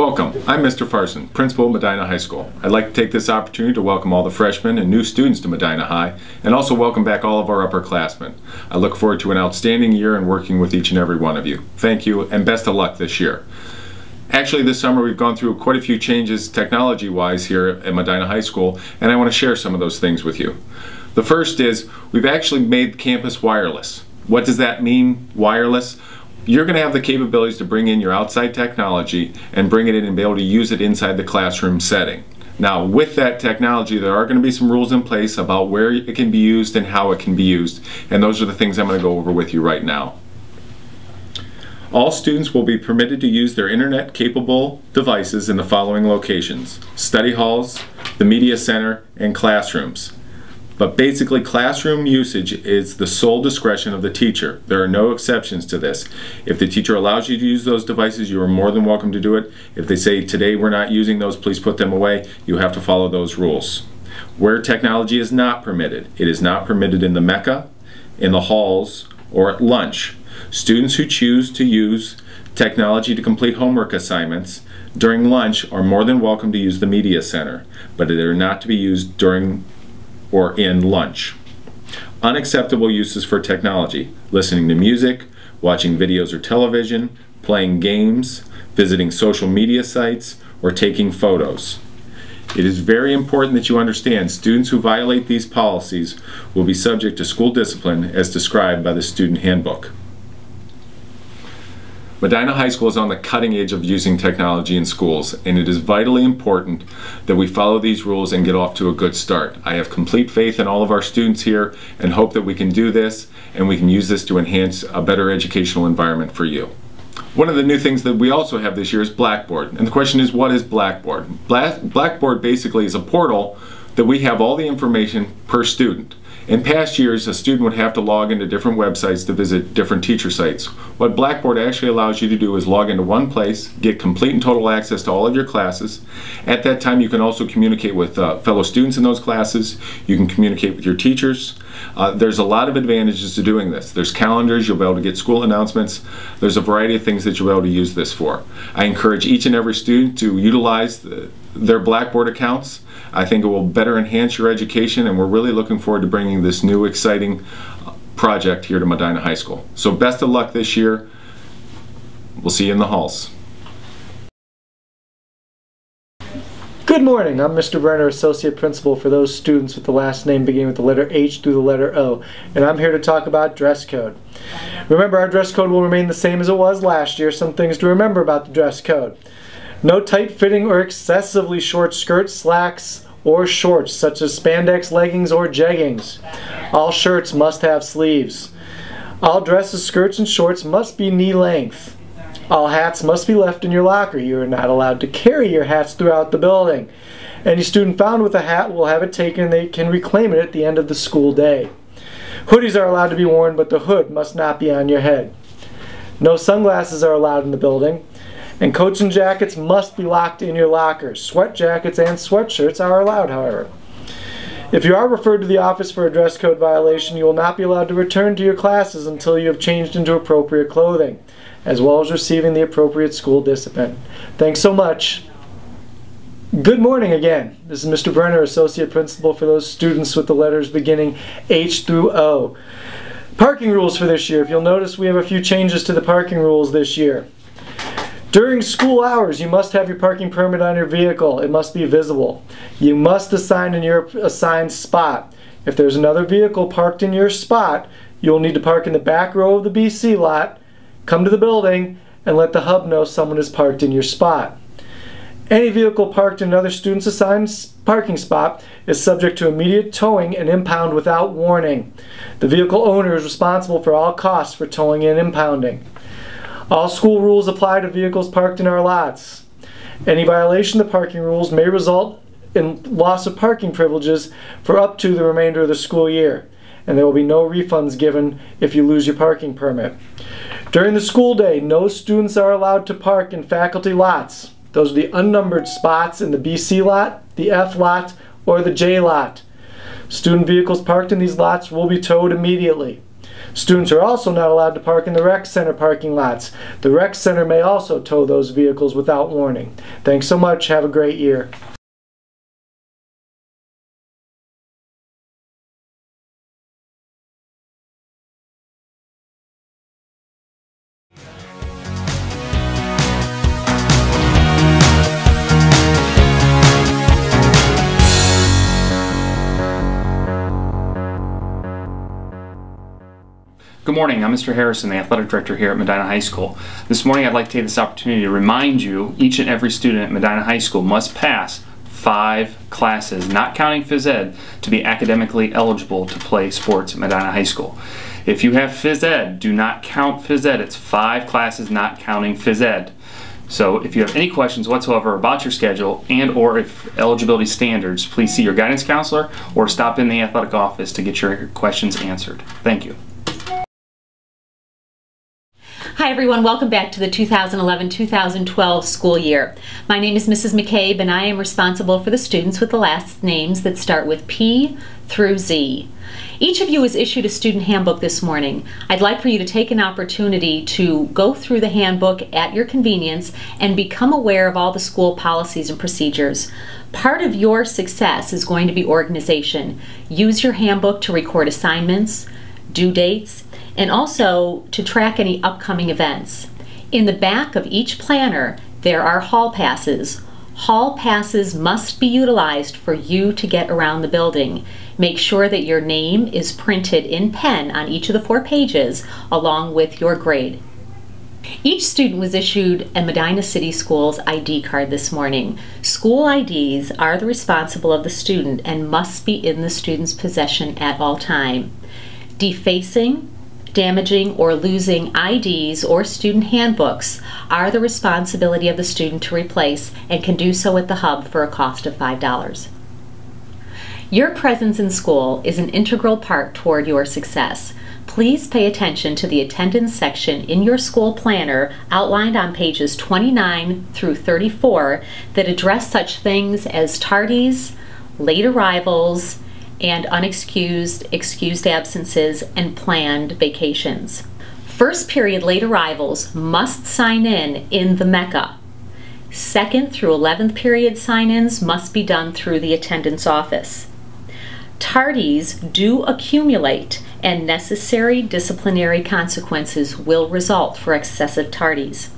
Welcome, I'm Mr. Farson, Principal of Medina High School. I'd like to take this opportunity to welcome all the freshmen and new students to Medina High, and also welcome back all of our upperclassmen. I look forward to an outstanding year and working with each and every one of you. Thank you, and best of luck this year. Actually, this summer we've gone through quite a few changes technology-wise here at Medina High School, and I want to share some of those things with you. The first is, we've actually made campus wireless. What does that mean, wireless? You're going to have the capabilities to bring in your outside technology and bring it in and be able to use it inside the classroom setting. Now, with that technology, there are going to be some rules in place about where it can be used and how it can be used, and those are the things I'm going to go over with you right now. All students will be permitted to use their internet-capable devices in the following locations: study halls, the media center, and classrooms. But basically, classroom usage is the sole discretion of the teacher. There are no exceptions to this. If the teacher allows you to use those devices, you are more than welcome to do it. If they say, today we're not using those, please put them away, you have to follow those rules. Where technology is not permitted, it is not permitted in the Mecca, in the halls, or at lunch. Students who choose to use technology to complete homework assignments during lunch are more than welcome to use the media center, but they are not to be used during or in lunch. Unacceptable uses for technology: listening to music, watching videos or television, playing games, visiting social media sites, or taking photos. It is very important that you understand students who violate these policies will be subject to school discipline as described by the student handbook. Medina High School is on the cutting edge of using technology in schools, and it is vitally important that we follow these rules and get off to a good start. I have complete faith in all of our students here and hope that we can do this and we can use this to enhance a better educational environment for you. One of the new things that we also have this year is Blackboard. And the question is, what is Blackboard? Blackboard basically is a portal that we have all the information per student. In past years, a student would have to log into different websites to visit different teacher sites. What Blackboard actually allows you to do is log into one place, get complete and total access to all of your classes. At that time, you can also communicate with fellow students in those classes. You can communicate with your teachers. There's a lot of advantages to doing this. There's calendars, you'll be able to get school announcements. There's a variety of things that you'll be able to use this for. I encourage each and every student to utilize their Blackboard accounts. I think it will better enhance your education, and we're really looking forward to bringing this new exciting project here to Medina High School. So best of luck this year. We'll see you in the halls. Good morning, I'm Mr. Brenner, Associate Principal for those students with the last name beginning with the letter H through the letter O, and I'm here to talk about dress code. Remember, our dress code will remain the same as it was last year. Some things to remember about the dress code: no tight-fitting or excessively short skirts, slacks, or shorts such as spandex leggings or jeggings. All shirts must have sleeves. All dresses, skirts, and shorts must be knee length. All hats must be left in your locker. You are not allowed to carry your hats throughout the building. Any student found with a hat will have it taken and they can reclaim it at the end of the school day. Hoodies are allowed to be worn, but the hood must not be on your head. No sunglasses are allowed in the building. And coats and jackets must be locked in your lockers. Sweat jackets and sweatshirts are allowed, however. If you are referred to the office for a dress code violation, you will not be allowed to return to your classes until you have changed into appropriate clothing, as well as receiving the appropriate school discipline. Thanks so much. Good morning again. This is Mr. Brenner, Associate Principal for those students with the letters beginning H through O. Parking rules for this year. If you'll notice, we have a few changes to the parking rules this year. During school hours, you must have your parking permit on your vehicle. It must be visible. You must assign in your assigned spot. If there's another vehicle parked in your spot, you'll need to park in the back row of the BC lot, come to the building, and let the hub know someone is parked in your spot. Any vehicle parked in another student's assigned parking spot is subject to immediate towing and impound without warning. The vehicle owner is responsible for all costs for towing and impounding. All school rules apply to vehicles parked in our lots. Any violation of the parking rules may result in loss of parking privileges for up to the remainder of the school year, and there will be no refunds given if you lose your parking permit. During the school day, no students are allowed to park in faculty lots. Those are the unnumbered spots in the BC lot, the F lot, or the J lot. Student vehicles parked in these lots will be towed immediately. Students are also not allowed to park in the rec center parking lots. The rec center may also tow those vehicles without warning. Thanks so much. Have a great year. Good morning, I'm Mr. Harrison, the Athletic Director here at Medina High School. This morning I'd like to take this opportunity to remind you each and every student at Medina High School must pass 5 classes, not counting phys ed, to be academically eligible to play sports at Medina High School. If you have phys ed, do not count phys ed. It's 5 classes not counting phys ed. So if you have any questions whatsoever about your schedule and or if eligibility standards, please see your guidance counselor or stop in the athletic office to get your questions answered. Thank you. Hi everyone, welcome back to the 2011-2012 school year. My name is Mrs. McCabe and I am responsible for the students with the last names that start with P through Z. Each of you was issued a student handbook this morning. I'd like for you to take an opportunity to go through the handbook at your convenience and become aware of all the school policies and procedures. Part of your success is going to be organization. Use your handbook to record assignments, due dates, and also to track any upcoming events. In the back of each planner, there are hall passes. Hall passes must be utilized for you to get around the building. Make sure that your name is printed in pen on each of the 4 pages along with your grade. Each student was issued a Medina City Schools ID card this morning. School IDs are the responsible of the student and must be in the student's possession at all time. Defacing, damaging, or losing IDs or student handbooks are the responsibility of the student to replace and can do so at the hub for a cost of $5. Your presence in school is an integral part toward your success. Please pay attention to the attendance section in your school planner outlined on pages 29 through 34 that address such things as tardies, late arrivals, and unexcused, excused absences, and planned vacations. First period late arrivals must sign in the Mecca. Second through 11th period sign-ins must be done through the attendance office. Tardies do accumulate, and necessary disciplinary consequences will result for excessive tardies.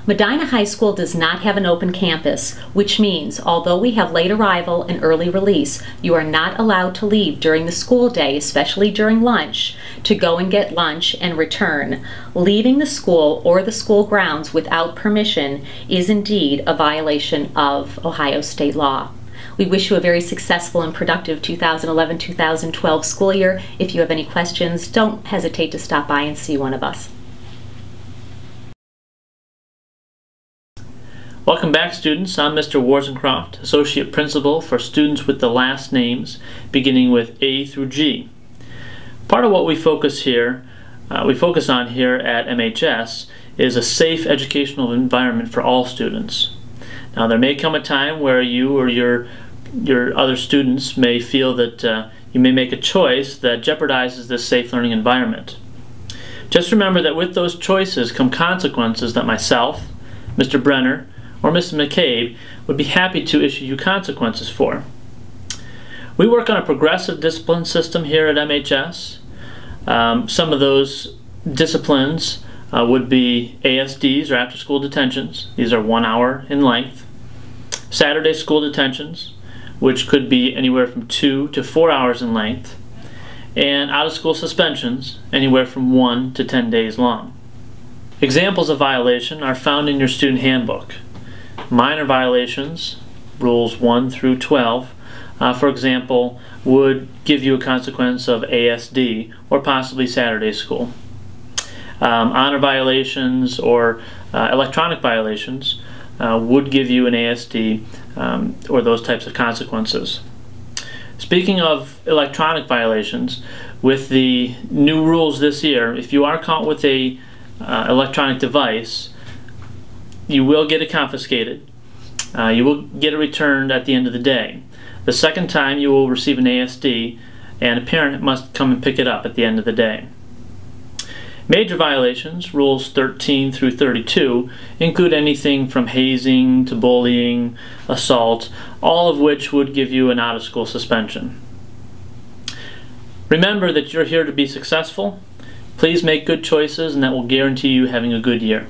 Medina High School does not have an open campus, which means although we have late arrival and early release, you are not allowed to leave during the school day, especially during lunch, to go and get lunch and return. Leaving the school or the school grounds without permission is indeed a violation of Ohio state law. We wish you a very successful and productive 2011-2012 school year. If you have any questions, don't hesitate to stop by and see one of us. Welcome back, students. I'm Mr. Warzencroft, Associate Principal for students with the last names beginning with A through G. Part of what we focus on here at MHS is a safe educational environment for all students. Now, there may come a time where you or your other students may feel that you may make a choice that jeopardizes this safe learning environment. Just remember that with those choices come consequences that myself, Mr. Brenner, or Mrs. McCabe would be happy to issue you consequences for. We work on a progressive discipline system here at MHS. Some of those disciplines would be ASDs, or after school detentions. These are 1 hour in length. Saturday school detentions, which could be anywhere from 2 to 4 hours in length. And out of school suspensions, anywhere from 1 to 10 days long. Examples of violation are found in your student handbook. Minor violations, rules 1 through 12, for example, would give you a consequence of ASD or possibly Saturday school. Honor violations or electronic violations would give you an ASD or those types of consequences. Speaking of electronic violations, with the new rules this year, if you are caught with a electronic device, you will get it confiscated. You will get it returned at the end of the day. The second time you will receive an ASD and a parent must come and pick it up at the end of the day. Major violations, rules 13 through 32, include anything from hazing to bullying, assault, all of which would give you an out-of-school suspension. Remember that you're here to be successful. Please make good choices, and that will guarantee you having a good year.